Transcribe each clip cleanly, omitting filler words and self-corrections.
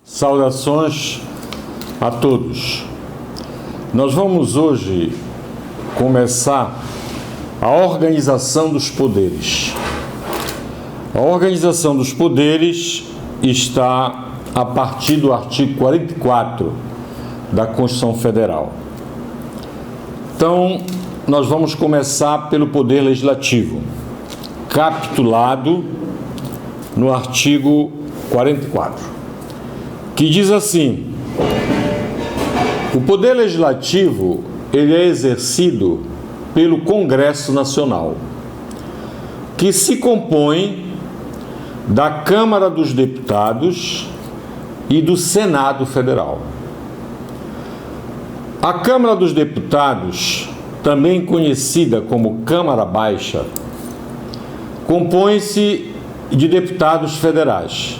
Saudações a todos. Nós vamos hoje começar a organização dos poderes. A organização dos poderes está a partir do artigo 44 da Constituição Federal. Então, nós vamos começar pelo Poder Legislativo, capitulado no artigo 44. Que diz assim: o Poder Legislativo ele é exercido pelo Congresso Nacional, que se compõe da Câmara dos Deputados e do Senado Federal. A Câmara dos Deputados, também conhecida como Câmara Baixa, compõe-se de deputados federais.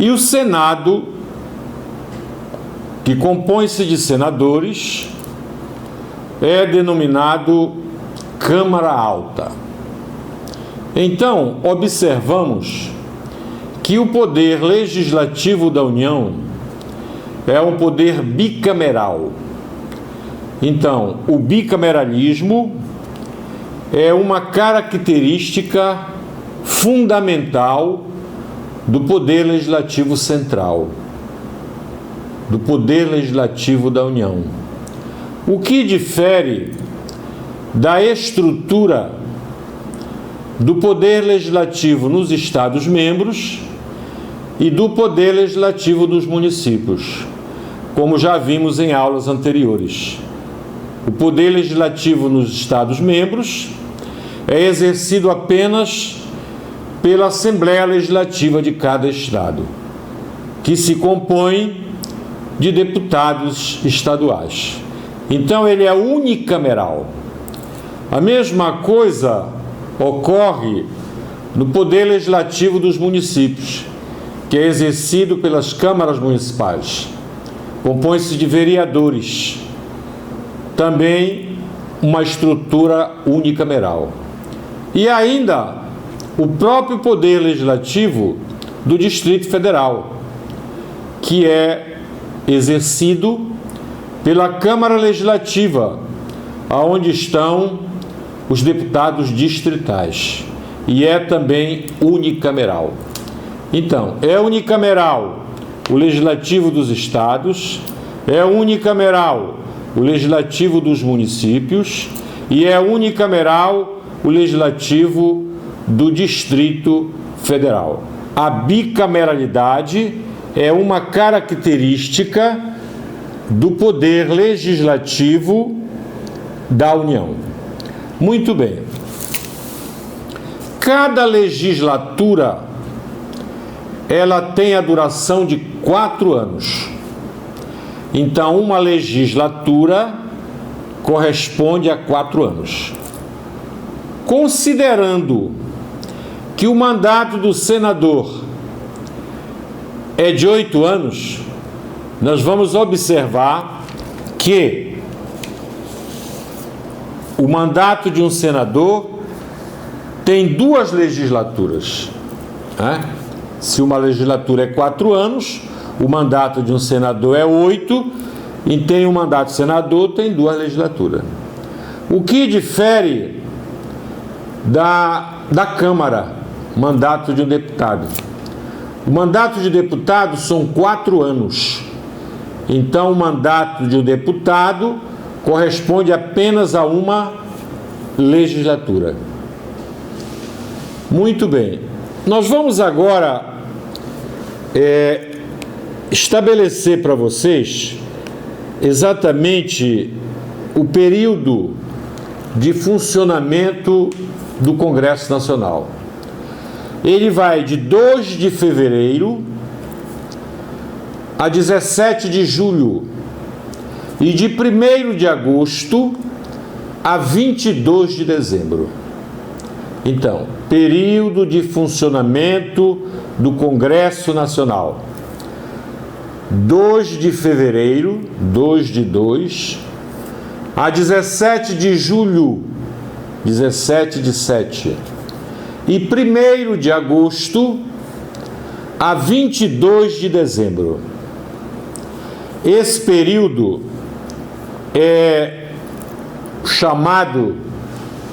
E o Senado, que compõe-se de senadores, é denominado Câmara Alta. Então, observamos que o poder legislativo da União é um poder bicameral. Então, o bicameralismo é uma característica fundamental do Poder Legislativo Central, do Poder Legislativo da União. O que difere da estrutura do Poder Legislativo nos Estados-membros e do Poder Legislativo dos municípios, como já vimos em aulas anteriores. O Poder Legislativo nos Estados-membros é exercido apenas pela Assembleia Legislativa de cada Estado, que se compõe de deputados estaduais. Então, ele é unicameral. A mesma coisa ocorre no Poder Legislativo dos municípios, que é exercido pelas câmaras municipais. Compõe-se de vereadores, também uma estrutura unicameral. E ainda o próprio Poder Legislativo do Distrito Federal, que é exercido pela Câmara Legislativa, onde estão os deputados distritais, e é também unicameral. Então, é unicameral o Legislativo dos Estados, é unicameral o Legislativo dos municípios e é unicameral o Legislativo do Distrito Federal. A bicameralidade é uma característica do Poder Legislativo da União. Muito bem. Cada legislatura ela tem a duração de 4 anos. Então, uma legislatura corresponde a 4 anos. Considerando que o mandato do senador é de 8 anos, nós vamos observar que o mandato de um senador tem 2 legislaturas, né? Se uma legislatura é 4 anos, o mandato de um senador é 8, e tem um mandato de senador, tem 2 legislaturas. O que difere da Câmara, mandato de um deputado? O mandato de deputado são 4 anos. Então, o mandato de um deputado corresponde apenas a uma legislatura. Muito bem. Nós vamos agora estabelecer para vocês exatamente o período de funcionamento do Congresso Nacional. Ele vai de 2 de fevereiro a 17 de julho e de 1º de agosto a 22 de dezembro. Então, período de funcionamento do Congresso Nacional. 2 de fevereiro, 2 de 2, a 17 de julho, 17 de 7, e 1º de agosto a 22 de dezembro. Esse período é chamado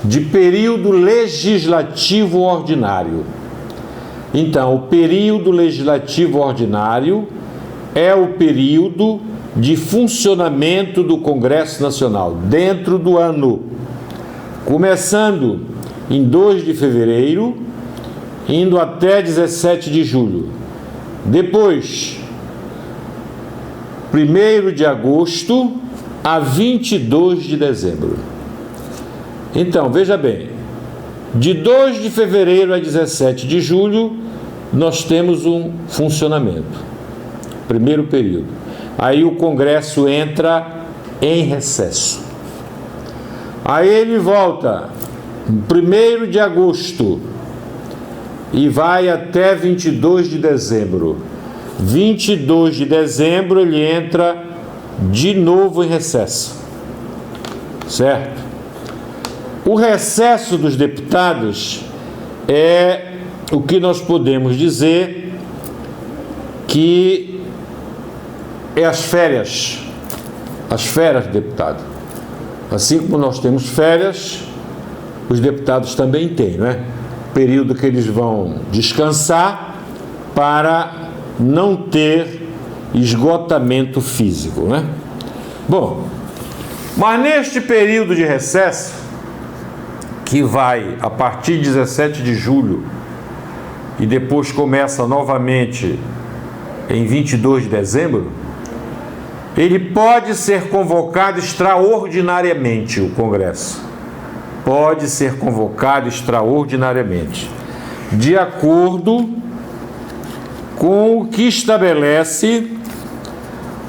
de período legislativo ordinário. Então, o período legislativo ordinário é o período de funcionamento do Congresso Nacional dentro do ano, começando em 2 de fevereiro, indo até 17 de julho. Depois, 1º de agosto a 22 de dezembro. Então, veja bem, de 2 de fevereiro a 17 de julho, nós temos um funcionamento, primeiro período. Aí o Congresso entra em recesso. Aí ele volta, 1º de agosto, e vai até 22 de dezembro. 22 de dezembro ele entra de novo em recesso, certo? O recesso dos deputados é o que nós podemos dizer que é as férias do deputado. Assim como nós temos férias, os deputados também têm, não é? Período que eles vão descansar para não ter esgotamento físico, né? Bom, mas neste período de recesso, que vai a partir de 17 de julho e depois começa novamente em 22 de dezembro, ele pode ser convocado extraordinariamente, o Congresso. Pode ser convocado extraordinariamente, de acordo com o que estabelece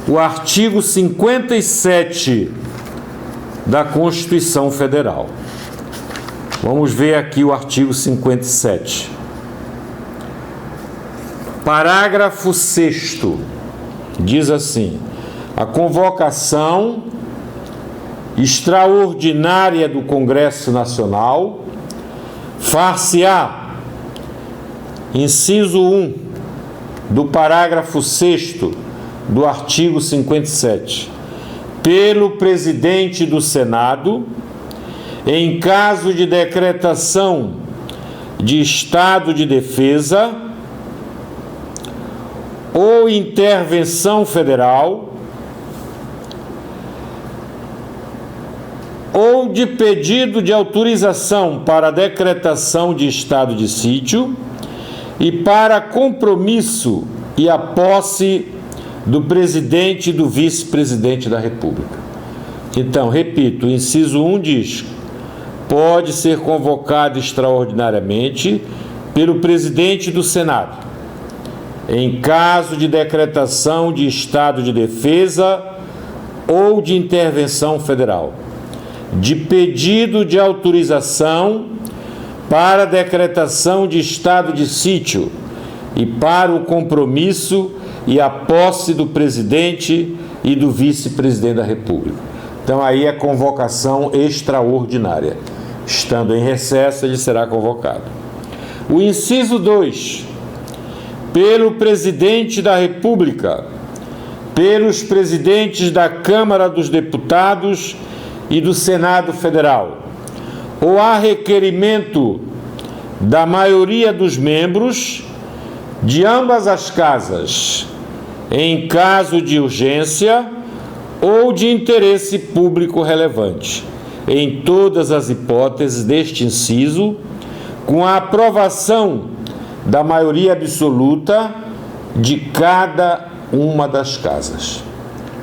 o artigo 57 da Constituição Federal. Vamos ver aqui o artigo 57. Parágrafo 6º diz assim: a convocação extraordinária do Congresso Nacional far-se-á, inciso 1 do parágrafo 6º do artigo 57, pelo presidente do Senado, em caso de decretação de estado de defesa ou intervenção federal, ou de pedido de autorização para a decretação de estado de sítio e para compromisso e a posse do presidente e do vice-presidente da República. Então, repito, o inciso 1 diz: pode ser convocado extraordinariamente pelo presidente do Senado, em caso de decretação de estado de defesa ou de intervenção federal, de pedido de autorização para a decretação de estado de sítio e para o compromisso e a posse do presidente e do vice-presidente da República. Então aí é convocação extraordinária. Estando em recesso, ele será convocado. O inciso 2, pelo presidente da República, pelos presidentes da Câmara dos Deputados e do Senado Federal, ou a requerimento da maioria dos membros de ambas as casas, em caso de urgência ou de interesse público relevante, em todas as hipóteses deste inciso, com a aprovação da maioria absoluta de cada uma das casas.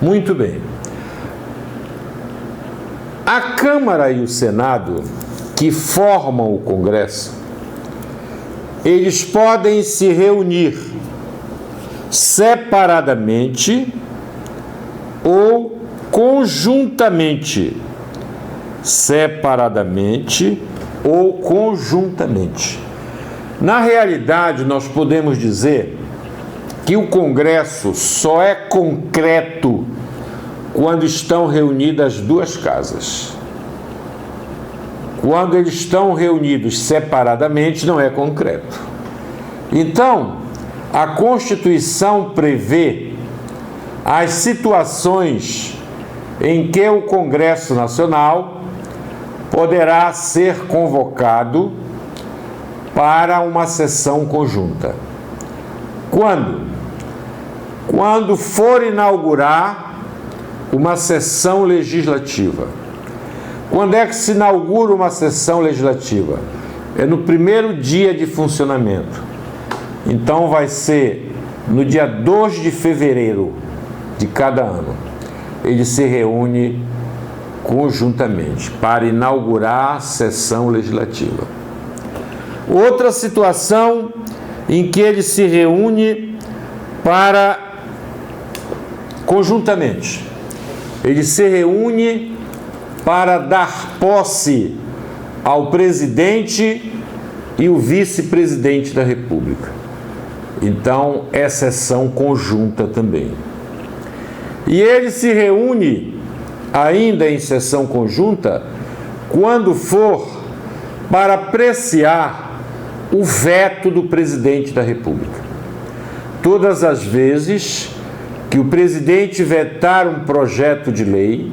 Muito bem. A Câmara e o Senado, que formam o Congresso, eles podem se reunir separadamente ou conjuntamente. Separadamente ou conjuntamente. Na realidade, nós podemos dizer que o Congresso só é concreto quando estão reunidas duas casas. Quando eles estão reunidos separadamente, não é concreto. Então, a Constituição prevê as situações em que o Congresso Nacional poderá ser convocado para uma sessão conjunta. Quando? Quando for inaugurar uma sessão legislativa. Quando é que se inaugura uma sessão legislativa? É no primeiro dia de funcionamento. Então vai ser no dia 2 de fevereiro de cada ano. Ele se reúne conjuntamente para inaugurar a sessão legislativa. Outra situação em que ele se reúne para conjuntamente. Ele se reúne para dar posse ao presidente e o vice-presidente da República. Então, é sessão conjunta também. E ele se reúne ainda em sessão conjunta quando for para apreciar o veto do presidente da República. Todas as vezes que o presidente vetar um projeto de lei,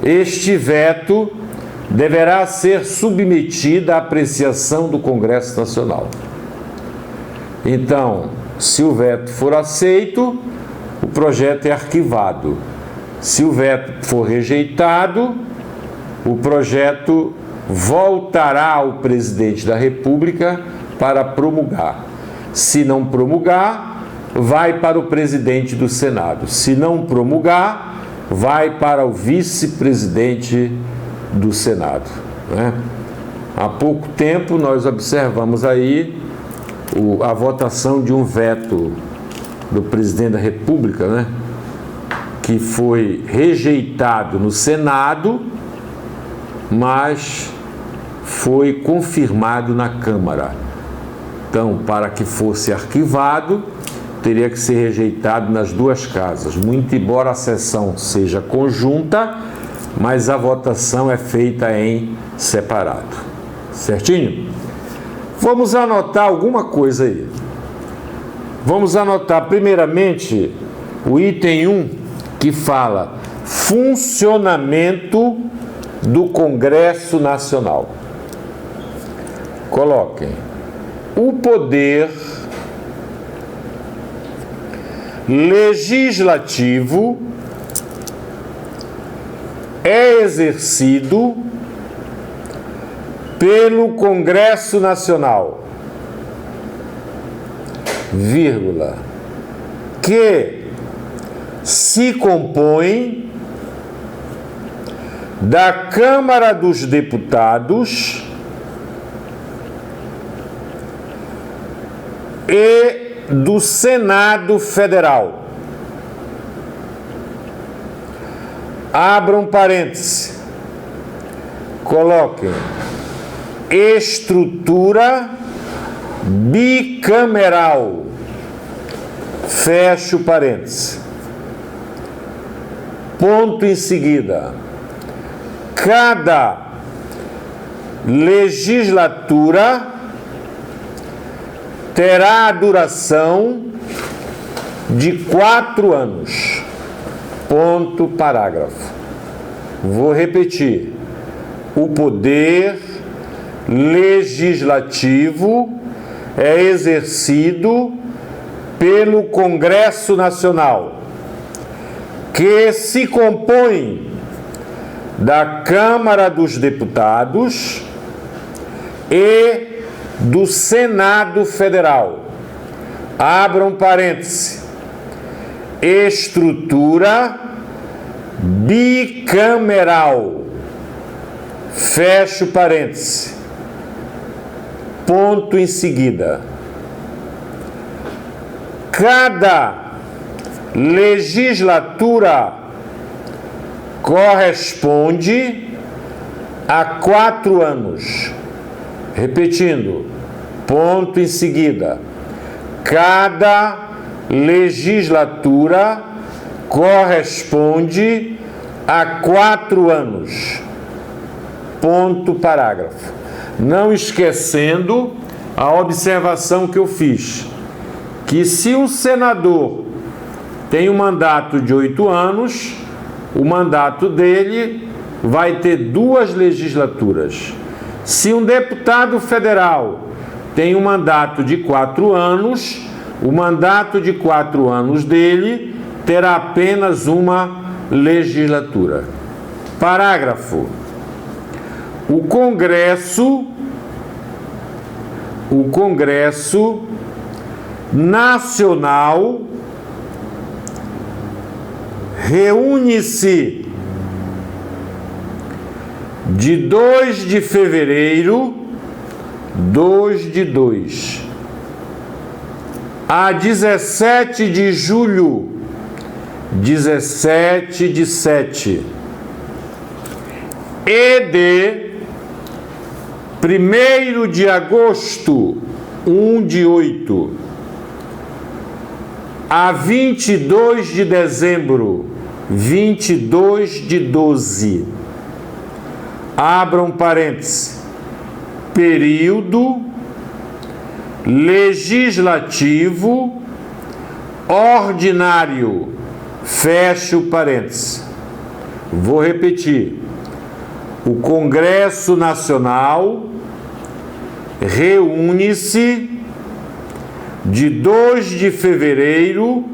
este veto deverá ser submetido à apreciação do Congresso Nacional. Então, se o veto for aceito, o projeto é arquivado. Se o veto for rejeitado, o projeto voltará ao presidente da República para promulgar. Se não promulgar, vai para o presidente do Senado. Se não promulgar, vai para o vice-presidente do Senado, né? Há pouco tempo nós observamos aí a votação de um veto do presidente da República, né? Que foi rejeitado no Senado, mas foi confirmado na Câmara. Então, para que fosse arquivado, teria que ser rejeitado nas duas casas. Muito embora a sessão seja conjunta, mas a votação é feita em separado. Certinho? Vamos anotar alguma coisa aí. Vamos anotar primeiramente o item 1, que fala funcionamento do Congresso Nacional. Coloquem: o poder legislativo é exercido pelo Congresso Nacional, vírgula, que se compõe da Câmara dos Deputados e do Senado Federal. Abram parênteses. Coloquem estrutura bicameral. Fecho parênteses. Ponto em seguida. Cada legislatura terá a duração de 4 anos. Ponto, parágrafo. Vou repetir. O poder legislativo é exercido pelo Congresso Nacional, que se compõe da Câmara dos Deputados e do Senado Federal. Abram parênteses. Estrutura bicameral. Fecho parênteses. Ponto em seguida. Cada legislatura corresponde a 4 anos. Repetindo, ponto em seguida. Cada legislatura corresponde a 4 anos. Ponto, parágrafo. Não esquecendo a observação que eu fiz. que se um senador tem um mandato de 8 anos, o mandato dele vai ter 2 legislaturas. Se um deputado federal tem um mandato de 4 anos, o mandato de 4 anos dele terá apenas uma legislatura. Parágrafo. O Congresso Nacional reúne-se de 2 de fevereiro, 2 de 2, a 17 de julho, 17 de 7, e de 1º de agosto, 1 de 8, a 22 de dezembro, 22 de 12. Abram parênteses. Período legislativo ordinário. Fecho parênteses. Vou repetir. O Congresso Nacional reúne-se de 2 de fevereiro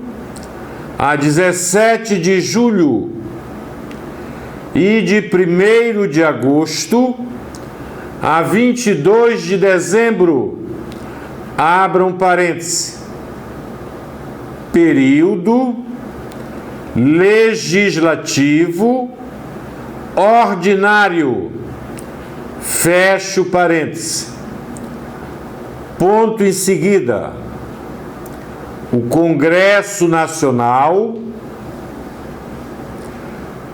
a 17 de julho e de 1º de agosto a 22 de dezembro. Abram parênteses. Período legislativo ordinário. Fecho parênteses. Ponto em seguida. O Congresso Nacional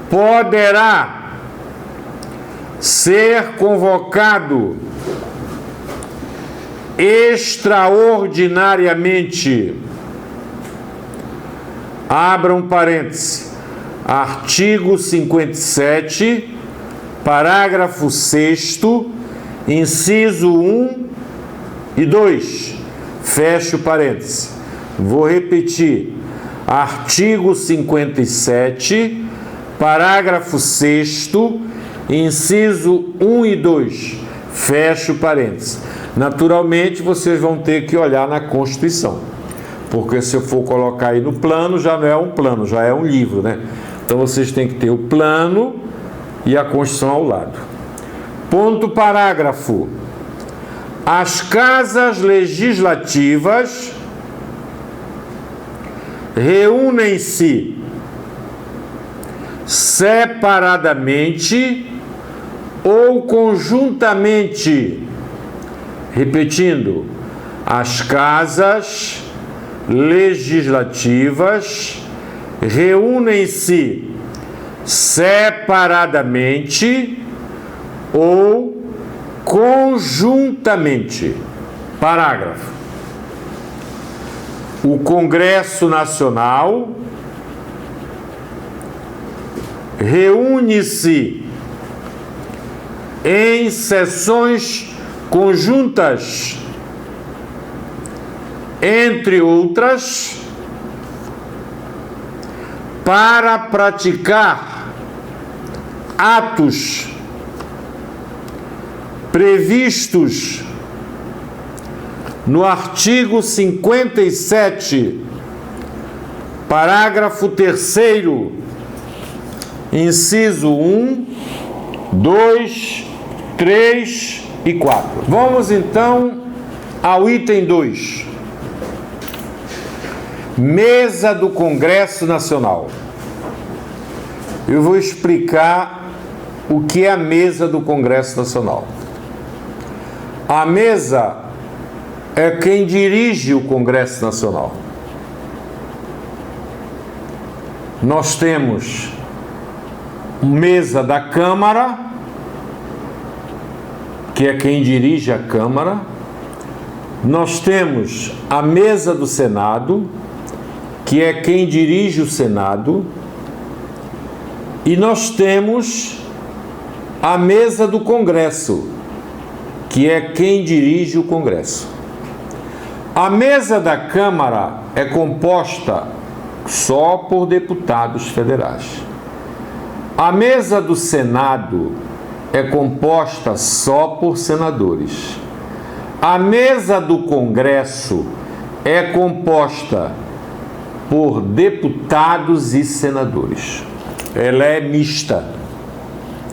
poderá ser convocado extraordinariamente. Abram parênteses. Artigo 57, parágrafo 6º, inciso 1 e 2. Fecho parênteses. Vou repetir. Artigo 57, parágrafo 6º, inciso 1 e 2. Fecho parênteses. Naturalmente, vocês vão ter que olhar na Constituição. Porque se eu for colocar aí no plano, já não é um plano, já é um livro, né? Então, vocês têm que ter o plano e a Constituição ao lado. Ponto parágrafo. As casas legislativas reúnem-se separadamente ou conjuntamente. Repetindo, as casas legislativas reúnem-se separadamente ou conjuntamente. Parágrafo. O Congresso Nacional reúne-se em sessões conjuntas, entre outras, para praticar atos previstos no artigo 57, parágrafo 3º, inciso 1, 2, 3 e 4. Vamos então ao item 2. Mesa do Congresso Nacional. Eu vou explicar o que é a mesa do Congresso Nacional. A mesa é quem dirige o Congresso Nacional. Nós temos mesa da Câmara, que é quem dirige a Câmara. Nós temos a mesa do Senado, que é quem dirige o Senado. E nós temos a mesa do Congresso, que é quem dirige o Congresso. A mesa da Câmara é composta só por deputados federais. A mesa do Senado é composta só por senadores. A mesa do Congresso é composta por deputados e senadores. Ela é mista.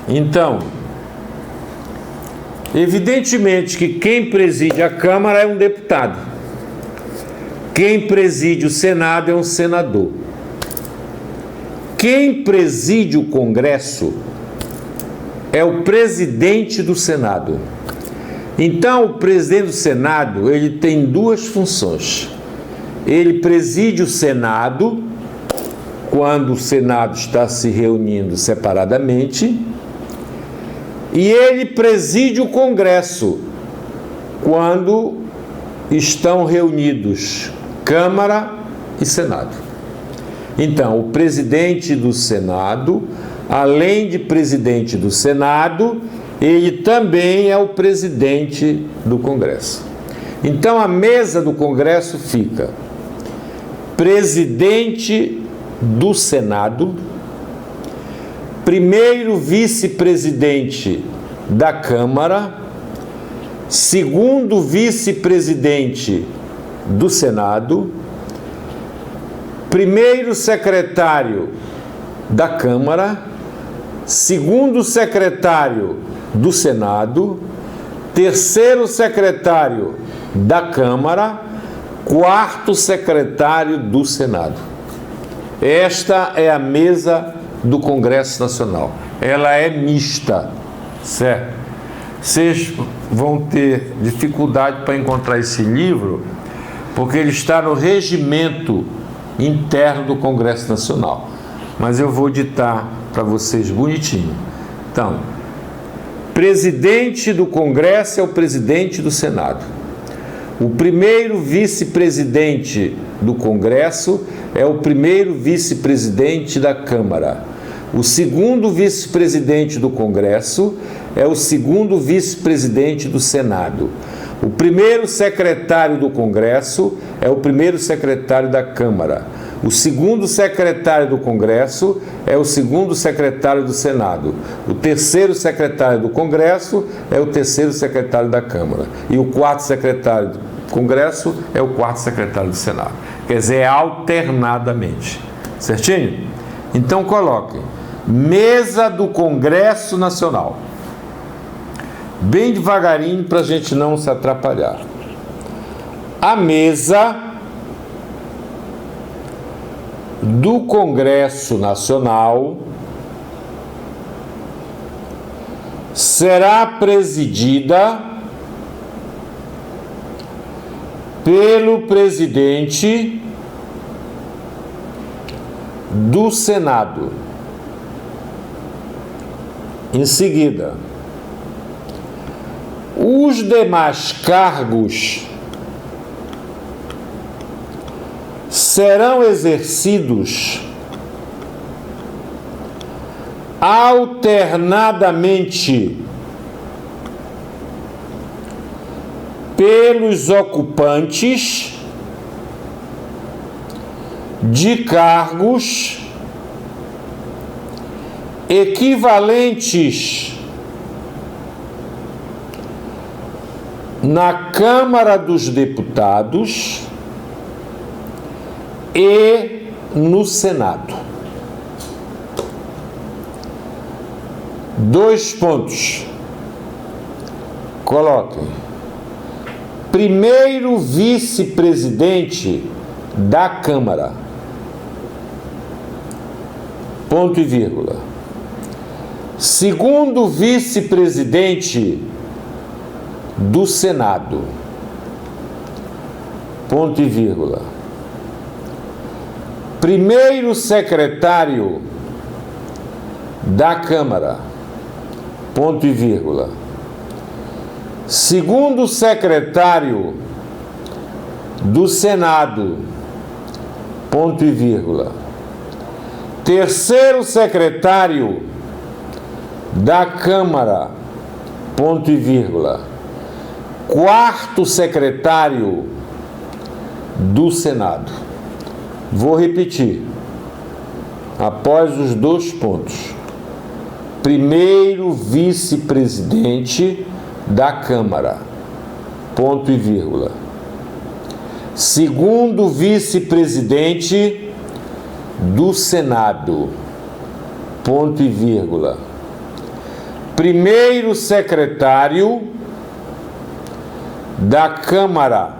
Então, evidentemente que quem preside a Câmara é um deputado. Quem preside o Senado é um senador. Quem preside o Congresso é o presidente do Senado. Então, o presidente do Senado, ele tem duas funções. Ele preside o Senado, quando o Senado está se reunindo separadamente, e ele preside o Congresso, quando estão reunidos Câmara e Senado. Então, o presidente do Senado, além de presidente do Senado, ele também é o presidente do Congresso. Então, a mesa do Congresso fica presidente do Senado, primeiro vice-presidente da Câmara, segundo vice-presidente do Senado, primeiro secretário da Câmara, segundo secretário do Senado, terceiro secretário da Câmara, quarto secretário do Senado. Esta é a mesa do Congresso Nacional. Ela é mista, certo? Vocês vão ter dificuldade para encontrar esse livro, porque ele está no regimento interno do Congresso Nacional. Mas eu vou ditar para vocês bonitinho. Então, presidente do Congresso é o presidente do Senado. O primeiro vice-presidente do Congresso é o primeiro vice-presidente da Câmara. O segundo vice-presidente do Congresso é o segundo vice-presidente do Senado. O primeiro secretário do Congresso é o primeiro secretário da Câmara. O segundo secretário do Congresso é o segundo secretário do Senado. O terceiro secretário do Congresso é o terceiro secretário da Câmara. E o quarto secretário do Congresso é o quarto secretário do Senado. Quer dizer, é alternadamente. Certinho? Então coloquem. Mesa do Congresso Nacional. Bem devagarinho para a gente não se atrapalhar. A mesa do Congresso Nacional será presidida pelo presidente do Senado. Em seguida, os demais cargos serão exercidos alternadamente pelos ocupantes de cargos equivalentes na Câmara dos Deputados e no Senado. 2 pontos. Coloquem. Primeiro vice-presidente da Câmara. Ponto e vírgula. Segundo vice-presidente do Senado. Ponto e vírgula. Primeiro secretário da Câmara. Ponto e vírgula. Segundo secretário do Senado. Ponto e vírgula. Terceiro secretário da Câmara. Ponto e vírgula. Quarto secretário do Senado. Vou repetir. Após os 2 pontos. Primeiro vice-presidente da Câmara. Ponto e vírgula. Segundo vice-presidente do Senado. Ponto e vírgula. Primeiro secretário da Câmara.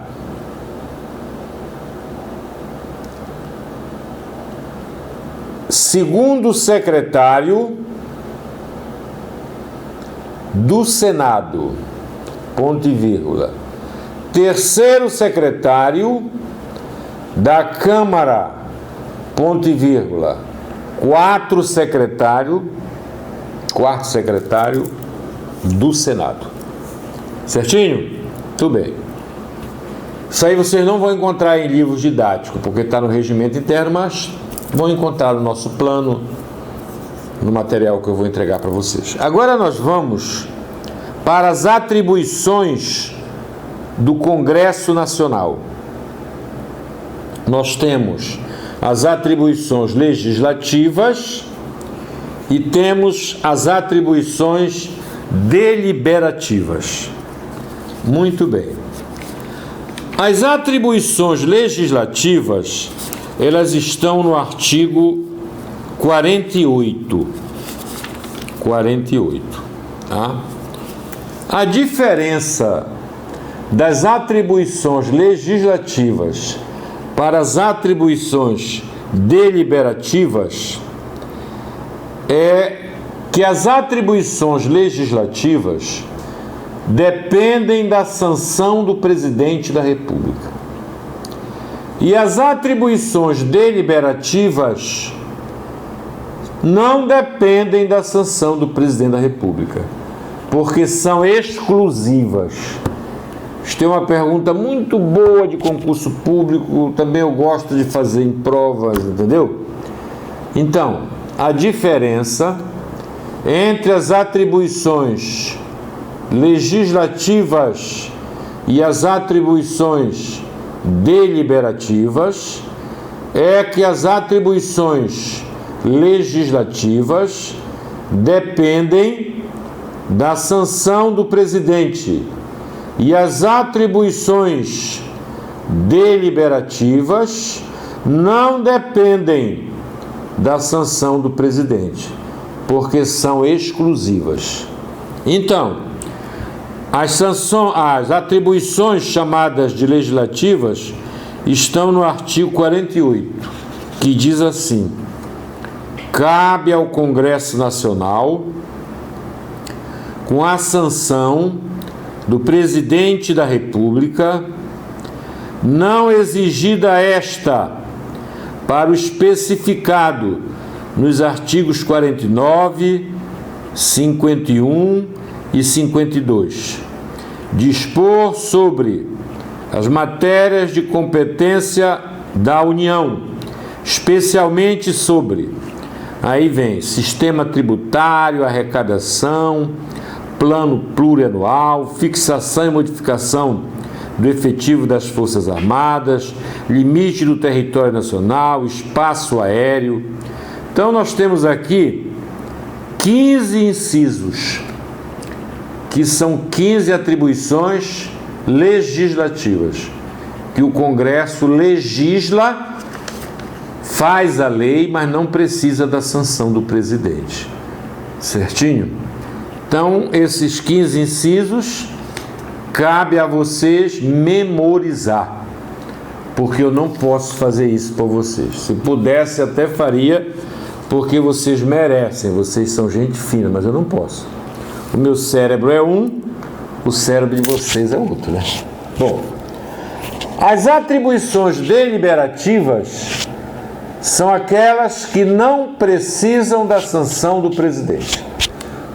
Segundo secretário do Senado, ponto e vírgula. Terceiro secretário da Câmara, ponto e vírgula. Quarto secretário do Senado. Certinho? Tudo bem. Isso aí vocês não vão encontrar em livros didáticos, porque está no regimento interno, mas vão encontrar no nosso plano, no material que eu vou entregar para vocês. Agora nós vamos para as atribuições do Congresso Nacional. Nós temos as atribuições legislativas e temos as atribuições deliberativas. Muito bem. As atribuições legislativas, elas estão no artigo 48. Tá? A diferença das atribuições legislativas para as atribuições deliberativas é que as atribuições legislativas dependem da sanção do presidente da República. E as atribuições deliberativas não dependem da sanção do presidente da República, porque são exclusivas. Isto é uma pergunta muito boa de concurso público, também eu gosto de fazer em provas, entendeu? Então, a diferença entre as atribuições legislativas e as atribuições deliberativas é que as atribuições legislativas dependem da sanção do presidente e as atribuições deliberativas não dependem da sanção do presidente, porque são exclusivas. Então, as atribuições chamadas de legislativas estão no artigo 48, que diz assim: cabe ao Congresso Nacional, com a sanção do Presidente da República, não exigida esta para o especificado nos artigos 49, 51 e 52, dispor sobre as matérias de competência da União, especialmente sobre, aí vem, sistema tributário, arrecadação, plano plurianual, fixação e modificação do efetivo das Forças Armadas, limite do território nacional, espaço aéreo. Então nós temos aqui 15 incisos, que são 15 atribuições legislativas, que o Congresso legisla, faz a lei, mas não precisa da sanção do presidente. Certinho? Então, esses 15 incisos, cabe a vocês memorizar, porque eu não posso fazer isso por vocês. Se pudesse, até faria, porque vocês merecem, vocês são gente fina, mas eu não posso. O meu cérebro é um, o cérebro de vocês é outro, né? Bom, as atribuições deliberativas são aquelas que não precisam da sanção do presidente,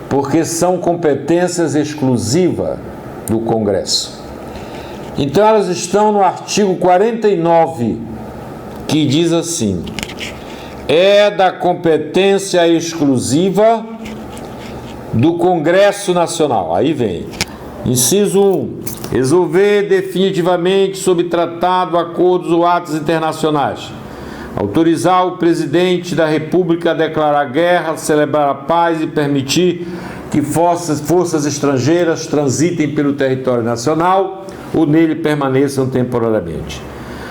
porque são competências exclusivas do Congresso. Então elas estão no artigo 49, que diz assim: é da competência exclusiva do Congresso Nacional. Aí vem, Inciso 1. Resolver definitivamente sob tratado, acordos ou atos internacionais. Autorizar o presidente da República a declarar guerra, celebrar a paz e permitir que forças estrangeiras transitem pelo território nacional ou nele permaneçam temporariamente.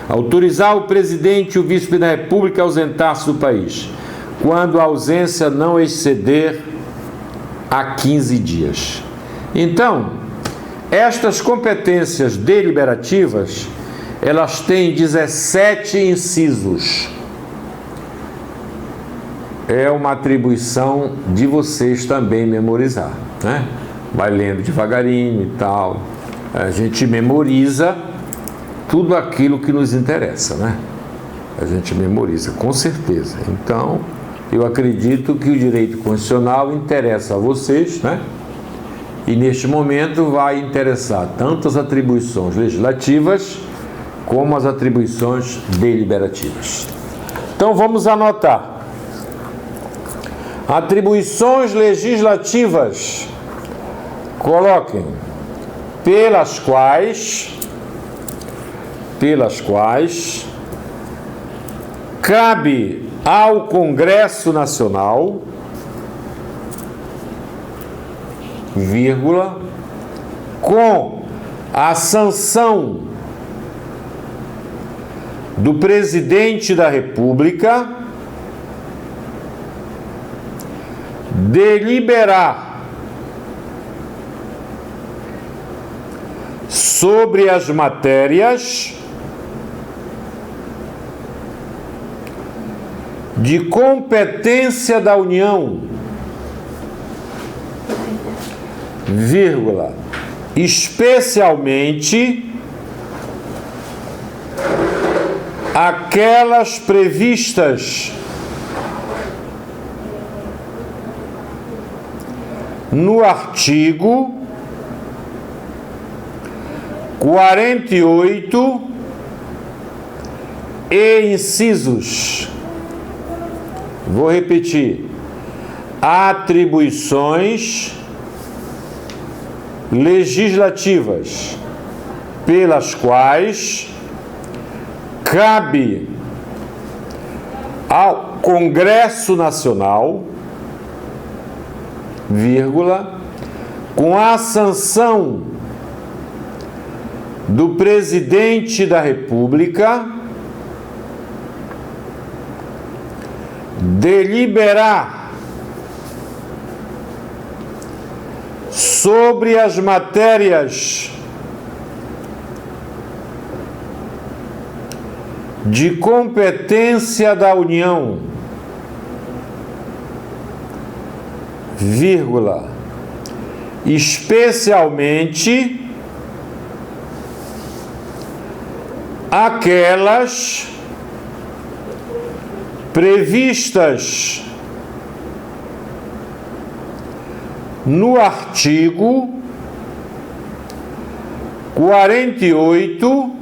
Autorizar o presidente e o vice-presidente da República a ausentar-se do país, quando a ausência não exceder a 15 dias. Então, estas competências deliberativas, elas têm 17 incisos. É uma atribuição de vocês também memorizar, né? Vai lendo devagarinho e tal. A gente memoriza tudo aquilo que nos interessa, né? A gente memoriza, com certeza. Então, eu acredito que o direito constitucional interessa a vocês, né? E neste momento vai interessar tanto as atribuições legislativas como as atribuições deliberativas. Então vamos anotar. Atribuições legislativas. Coloquem pelas quais cabe ao Congresso Nacional, vírgula, com a sanção do Presidente da República, deliberar sobre as matérias de competência da União, vírgula, especialmente aquelas previstas no artigo 48 e incisos. Vou repetir. Atribuições legislativas pelas quais cabe ao Congresso Nacional, vírgula, com a sanção do Presidente da República, deliberar sobre as matérias de competência da União, vírgula, especialmente aquelas previstas no artigo 48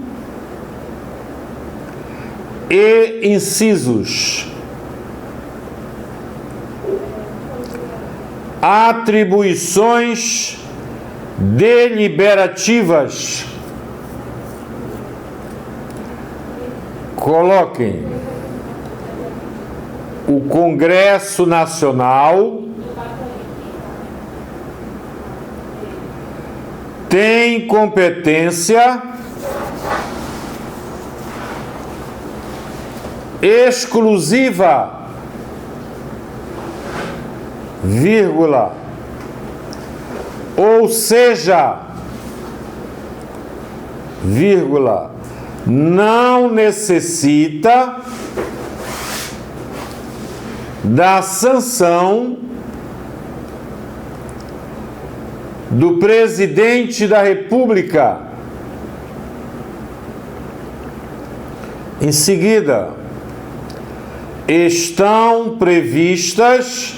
e incisos. Atribuições deliberativas. Coloquem o Congresso Nacional tem competência exclusiva, vírgula, ou seja, vírgula, não necessita da sanção do Presidente da República. Em seguida, estão previstas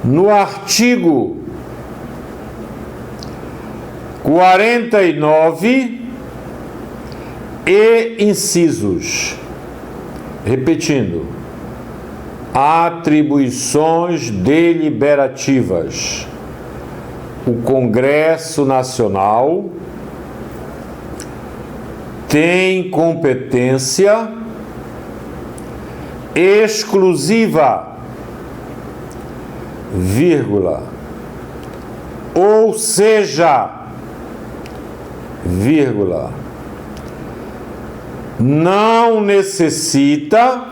no artigo 49 e incisos. Repetindo, atribuições deliberativas. o Congresso Nacional tem competência exclusiva, vírgula, ou seja, vírgula, não necessita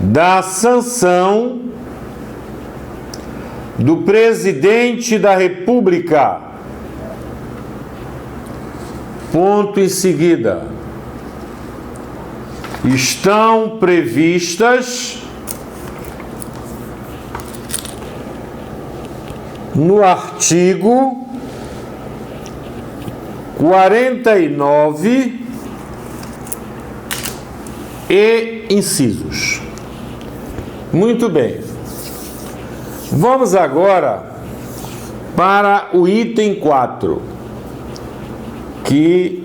da sanção do presidente da República. Ponto em seguida. Estão previstas no artigo 49 e incisos. Muito bem. Vamos agora para o item 4, que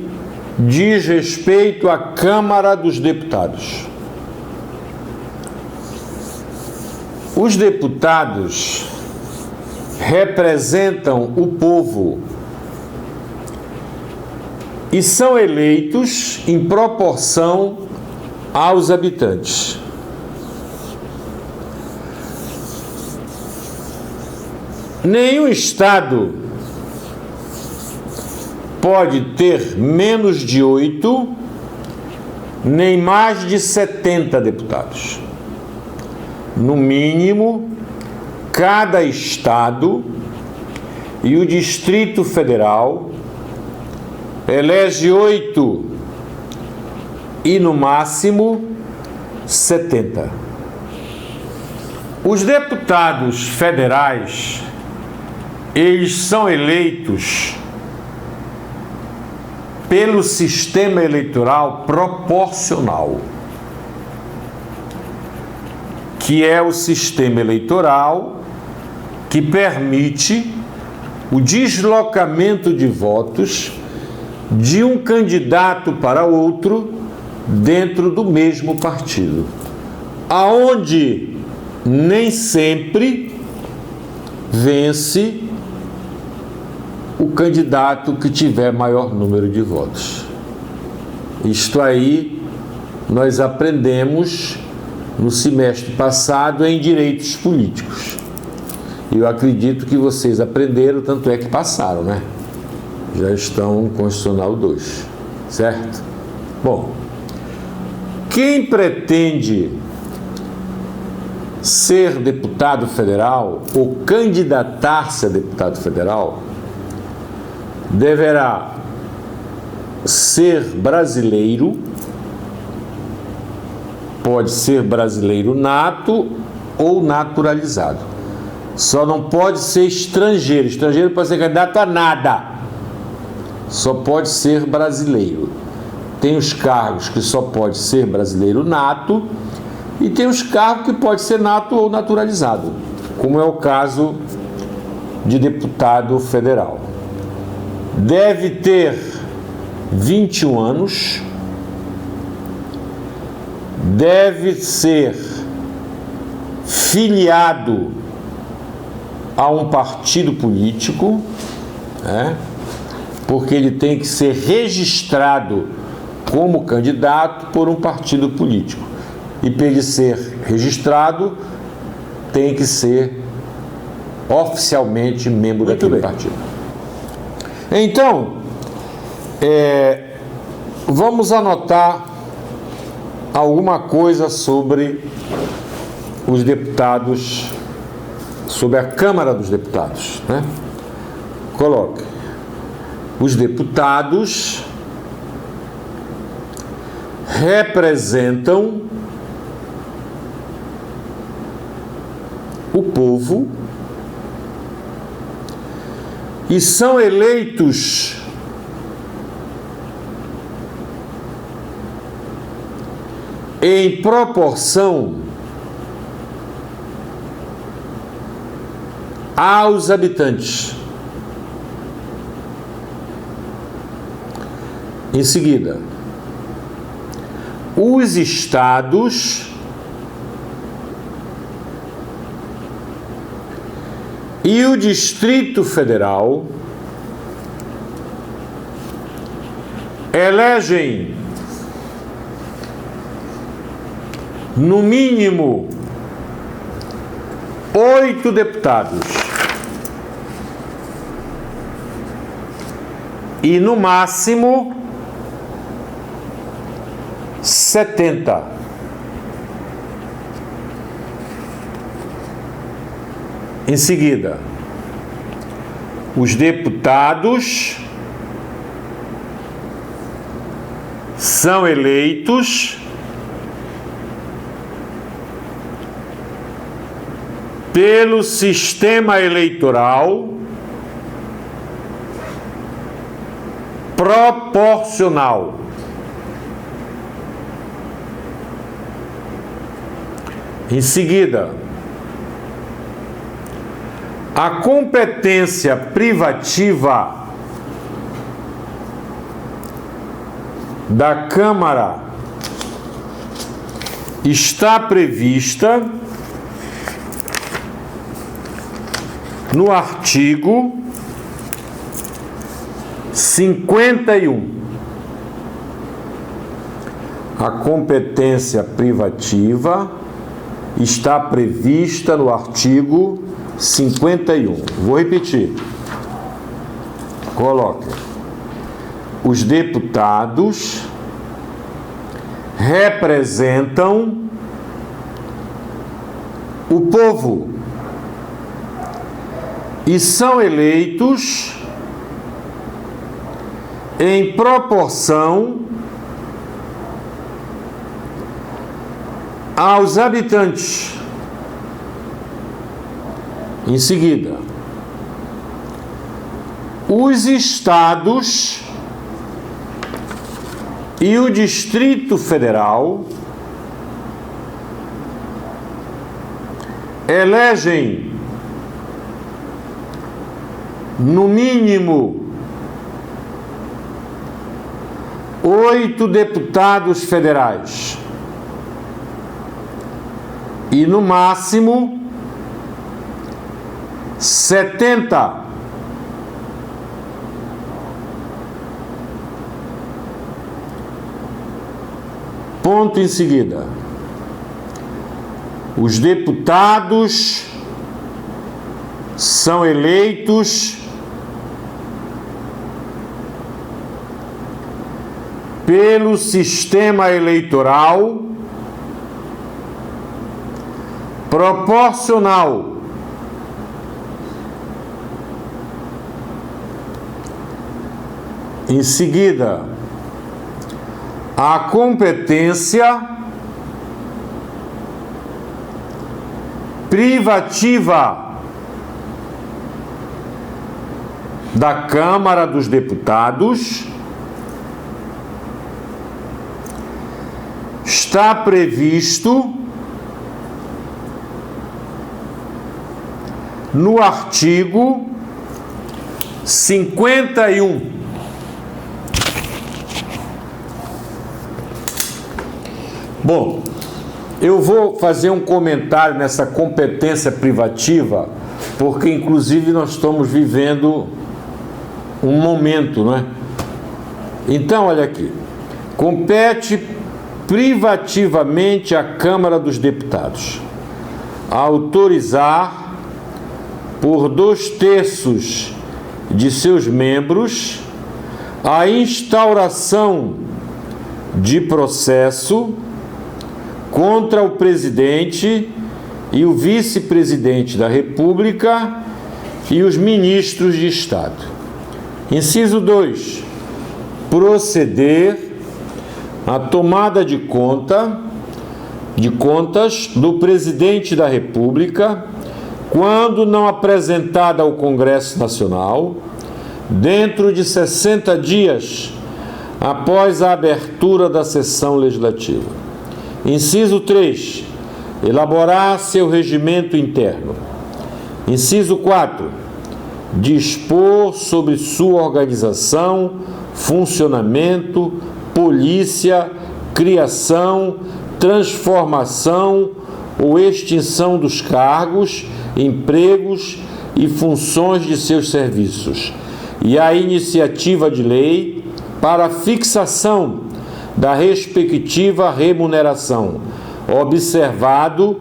diz respeito à Câmara dos Deputados. Os deputados representam o povo e são eleitos em proporção aos habitantes. Nenhum estado pode ter menos de 8, nem mais de 70 deputados. No mínimo, cada estado e o Distrito Federal elege 8 e, no máximo, 70. Os deputados federais, eles são eleitos pelo sistema eleitoral proporcional, que é o sistema eleitoral que permite o deslocamento de votos de um candidato para outro dentro do mesmo partido, aonde nem sempre vence o candidato que tiver maior número de votos. Isto aí nós aprendemos no semestre passado em Direitos Políticos. Eu acredito que vocês aprenderam, tanto é que passaram, né? Já estão no Constitucional 2, certo? Bom, quem pretende ser deputado federal ou candidatar-se a deputado federal deverá ser brasileiro, pode ser brasileiro nato ou naturalizado. Só não pode ser estrangeiro. Estrangeiro pode ser candidato a nada. Só pode ser brasileiro. Tem os cargos que só pode ser brasileiro nato e tem os cargos que pode ser nato ou naturalizado, como é o caso de deputado federal. Deve ter 21 anos, deve ser filiado a um partido político, né? Porque ele tem que ser registrado como candidato por um partido político. E para ele ser registrado, tem que ser oficialmente membro daquele partido. Então, vamos anotar alguma coisa sobre os deputados, sobre a Câmara dos Deputados, né? Coloque: os deputados representam o povo e são eleitos em proporção aos habitantes. Em seguida, os estados e o Distrito Federal elegem no mínimo 8 deputados e no máximo 70. Em seguida, os deputados são eleitos pelo sistema eleitoral proporcional. Em seguida, a competência privativa da Câmara está prevista no artigo 51. A competência privativa está prevista no artigo 51. Vou repetir. Coloque. Os deputados representam o povo e são eleitos em proporção aos habitantes. Em seguida, os estados e o Distrito Federal elegem no mínimo 8 deputados federais e no máximo 70. Ponto em seguida. Os deputados são eleitos pelo sistema eleitoral proporcional. Em seguida, a competência privativa da Câmara dos Deputados está previsto no artigo 51. Bom, eu vou fazer um comentário nessa competência privativa, porque inclusive nós estamos vivendo um momento, não é? Então, olha aqui. Compete privativamente à Câmara dos Deputados a autorizar por 2/3 de seus membros a instauração de processo contra o presidente e o vice-presidente da República e os ministros de Estado. Inciso 2. Proceder à tomada de contas do presidente da República quando não apresentada ao Congresso Nacional, dentro de 60 dias após a abertura da sessão legislativa. Inciso 3. Elaborar seu regimento interno. Inciso 4. Dispor sobre sua organização, funcionamento, polícia, criação, transformação ou extinção dos cargos, empregos, e funções de seus serviços, e a iniciativa de lei para a fixação da respectiva remuneração, observado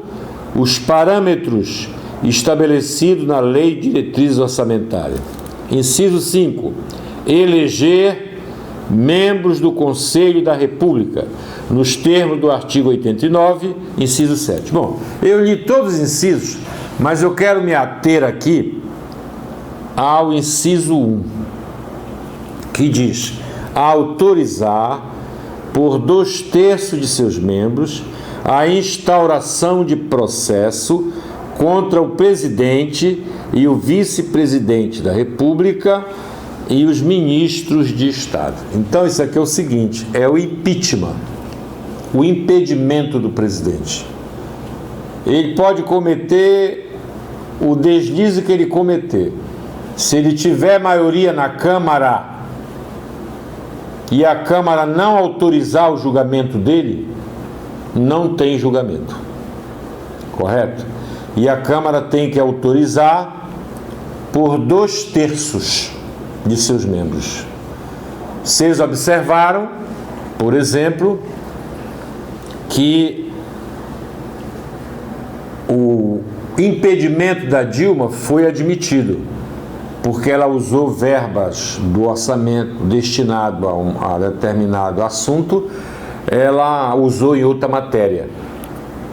os parâmetros estabelecidos na Lei de Diretriz Orçamentária. Inciso 5. Eleger membros do Conselho da República, nos termos do artigo 89, inciso 7. Bom, eu li todos os incisos, mas eu quero me ater aqui ao inciso 1, que diz: autorizar, por 2/3 de seus membros, a instauração de processo contra o presidente e o vice-presidente da República e os ministros de Estado. Então, isso aqui é o seguinte: é o impeachment, o impedimento do presidente. Ele pode cometer o deslize que ele cometer. Se ele tiver maioria na Câmara e a Câmara não autorizar o julgamento dele, não tem julgamento. Correto? E a Câmara tem que autorizar por 2/3 de seus membros. Vocês observaram, por exemplo, que o impedimento da Dilma foi admitido, porque ela usou verbas do orçamento destinado a determinado assunto, ela usou em outra matéria.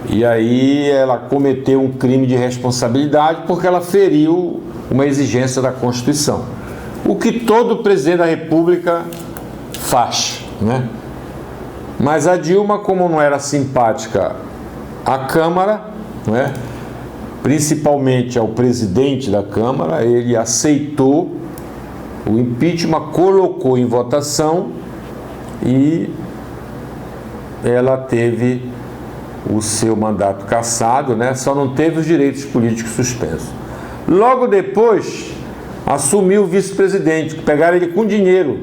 E aí ela cometeu um crime de responsabilidade porque ela feriu uma exigência da Constituição. O que todo presidente da República faz, né? Mas a Dilma, como não era simpática à Câmara, né, principalmente ao presidente da Câmara, ele aceitou o impeachment, colocou em votação e ela teve o seu mandato cassado, né? Só não teve os direitos políticos suspensos. Logo depois, assumiu o vice-presidente, que pegaram ele com dinheiro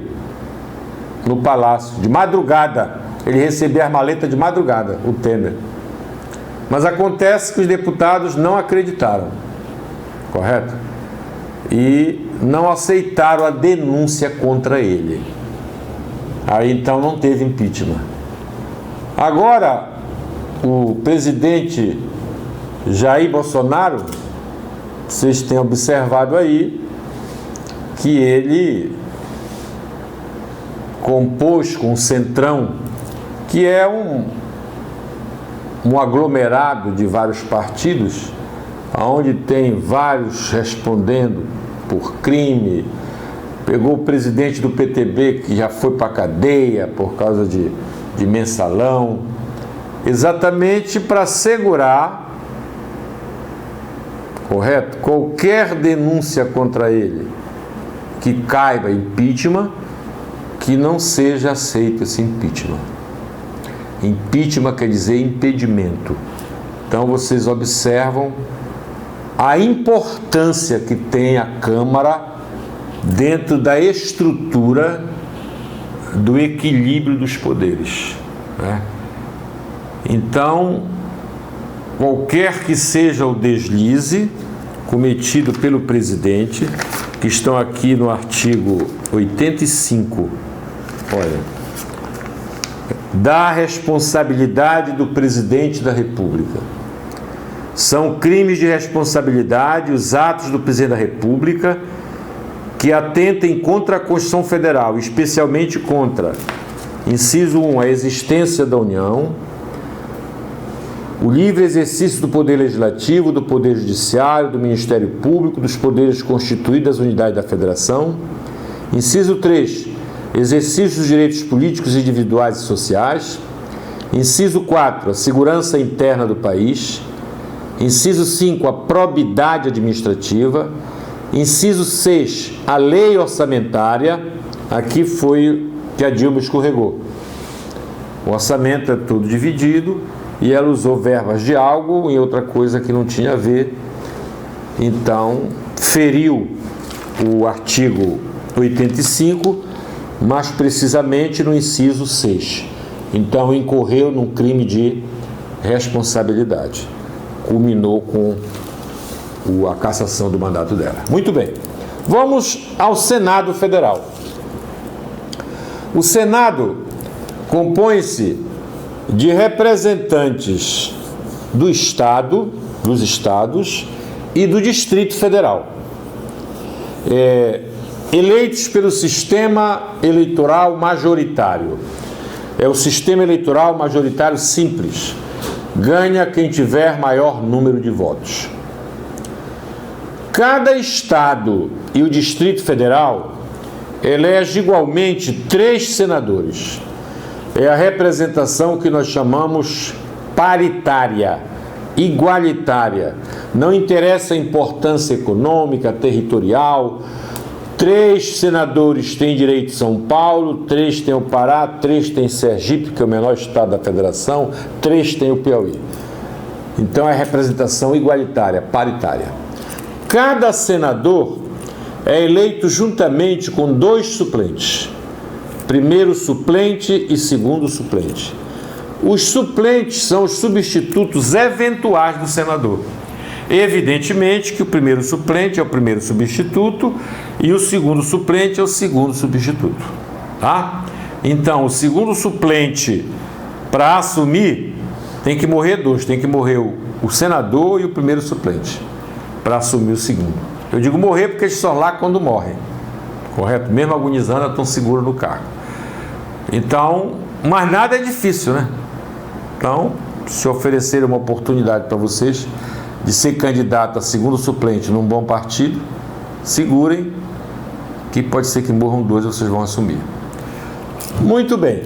no palácio, de madrugada. Ele recebia as maletas de madrugada, o Temer. Mas acontece que os deputados não acreditaram, correto? E não aceitaram a denúncia contra ele. Aí então não teve impeachment. Agora, o presidente Jair Bolsonaro, vocês têm observado aí que ele compôs com o Centrão, que é um aglomerado de vários partidos, onde tem vários respondendo por crime. Pegou o presidente do PTB, que já foi para a cadeia por causa de mensalão, exatamente para assegurar, correto, qualquer denúncia contra ele que caiba impeachment, que não seja aceito esse impeachment. Impeachment quer dizer impedimento. Então vocês observam a importância que tem a Câmara dentro da estrutura do equilíbrio dos poderes, né? Então, qualquer que seja o deslize cometido pelo presidente, que estão aqui no artigo 85, olha, da responsabilidade do presidente da República. São crimes de responsabilidade os atos do presidente da República que atentem contra a Constituição Federal, especialmente contra, inciso 1, a existência da União, o livre exercício do Poder Legislativo, do Poder Judiciário, do Ministério Público, dos poderes constituídos das unidades da Federação. Inciso 3, exercício dos direitos políticos individuais e sociais. Inciso 4, a segurança interna do país. Inciso 5, a probidade administrativa. Inciso 6, a lei orçamentária. Aqui foi que a Dilma escorregou. O orçamento é tudo dividido e ela usou verbas de algo em outra coisa que não tinha a ver. Então, feriu o artigo 85, mais precisamente no inciso 6. Então, incorreu num crime de responsabilidade. Culminou com a cassação do mandato dela. Muito bem. Vamos ao Senado Federal. O Senado compõe-se de representantes do Estado, dos estados e do Distrito Federal, eleitos pelo sistema eleitoral majoritário. É o sistema eleitoral majoritário simples. Ganha quem tiver maior número de votos. Cada estado e o Distrito Federal elege igualmente 3 senadores. É a representação que nós chamamos paritária, igualitária. Não interessa a importância econômica, territorial. 3 senadores têm direito em São Paulo, 3 têm o Pará, 3 têm Sergipe, que é o menor estado da federação, 3 têm o Piauí. Então é representação igualitária, paritária. Cada senador é eleito juntamente com 2 suplentes. Primeiro suplente e segundo suplente. Os suplentes são os substitutos eventuais do senador. Evidentemente que o primeiro suplente é o primeiro substituto e o segundo suplente é o segundo substituto, tá? Então, o segundo suplente, para assumir, tem que morrer 2, tem que morrer o senador e o primeiro suplente, para assumir o segundo. Eu digo morrer porque eles são lá quando morrem, correto? Mesmo agonizando, estão seguros no cargo. Então, mas nada é difícil, né? Então, se oferecer uma oportunidade para vocês de ser candidato a segundo suplente num bom partido, segurem, que pode ser que morram 2 e vocês vão assumir. Muito bem.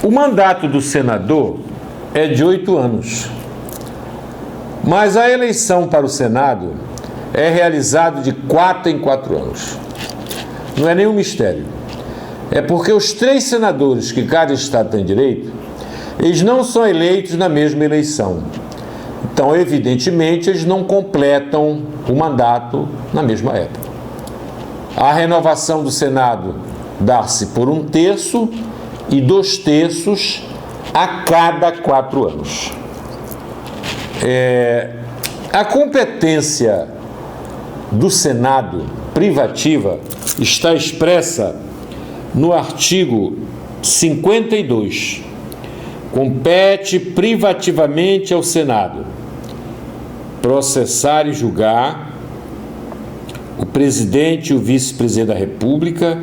O mandato do senador é de 8 anos, mas a eleição para o Senado é realizada de 4 em 4 anos. Não é nenhum mistério. É porque os 3 senadores que cada estado tem direito, eles não são eleitos na mesma eleição. Então, evidentemente, eles não completam o mandato na mesma época. A renovação do Senado dá-se por 1/3 e 2/3 a cada 4 anos. A competência do Senado privativa está expressa no artigo 52. Compete privativamente ao Senado processar e julgar o presidente e o vice-presidente da República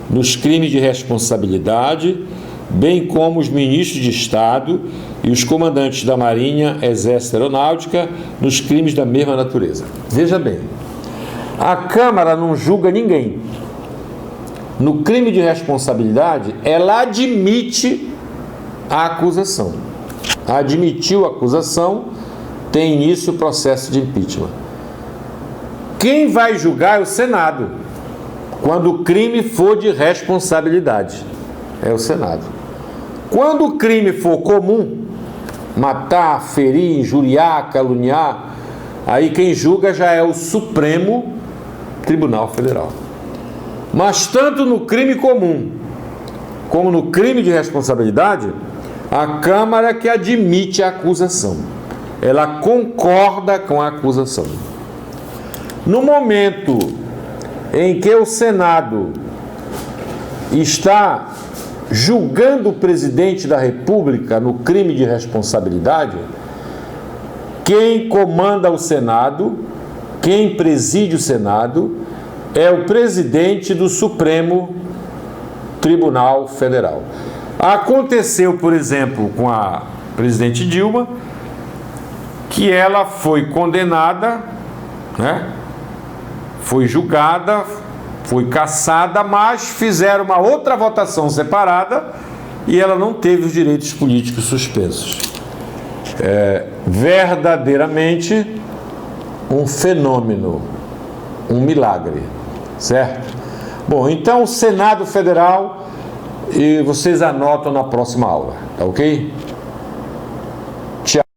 nos crimes de responsabilidade, bem como os ministros de Estado e os comandantes da Marinha, Exército e Aeronáutica nos crimes da mesma natureza. Veja bem, a Câmara não julga ninguém. No crime de responsabilidade, ela admite a acusação. Admitiu a acusação, tem início o processo de impeachment. Quem vai julgar é o Senado, quando o crime for de responsabilidade. É o Senado. Quando o crime for comum, matar, ferir, injuriar, caluniar, aí quem julga já é o Supremo Tribunal Federal. Mas tanto no crime comum como no crime de responsabilidade, a Câmara que admite a acusação. Ela concorda com a acusação. No momento em que o Senado está julgando o presidente da República no crime de responsabilidade, quem comanda o Senado, quem preside o Senado, é o presidente do Supremo Tribunal Federal. Aconteceu, por exemplo, com a presidente Dilma, que ela foi condenada, né? Foi julgada, foi cassada, mas fizeram uma outra votação separada e ela não teve os direitos políticos suspensos. Verdadeiramente um fenômeno, um milagre, certo? Bom, então o Senado Federal, e vocês anotam na próxima aula, tá ok?